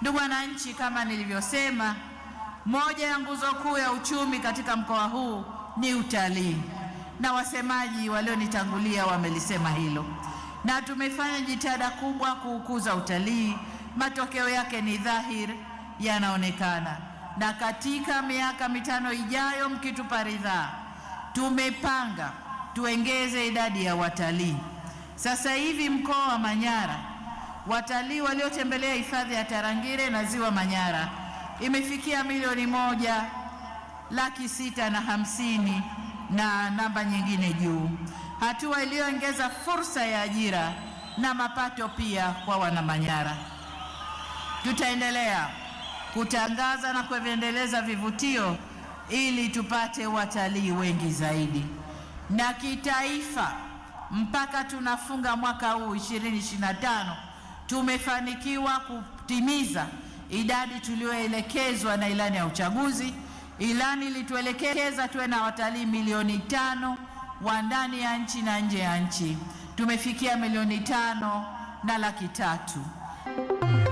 Ndugu wananchi, kama nilivyosema, moja ya nguzo kuu ya uchumi katika mkoa huu ni utalii, na wasemaji walionitangulia wamelisema hilo, na tumefanya jitihada kubwa kuukuza utalii. Matokeo yake ni dhahiri, yanaonekana, na katika miaka mitano ijayo, mkitupa ridhaa, tumepanga tuongeze idadi ya watalii. Sasa hivi mkoa wa Manyara, watalii waliotembelea hifadhi ya Tarangire na Ziwa Manyara imefikia 1,650,000 na namba nyingine juu, hatua iliyoongeza fursa ya ajira na mapato pia kwa Wanamanyara. Tutaendelea kutangaza na kuendeleza vivutio ili tupate watalii wengi zaidi, na kitaifa mpaka tunafunga mwaka huu 2025 tumefanikiwa kutimiza idadi tuliyoelekezwa na ilani ya uchaguzi. Ilani ilituelekeza tuwe na watalii 500,000 wa ndani ya nchi na nje ya nchi. Tumefikia 5,300,000.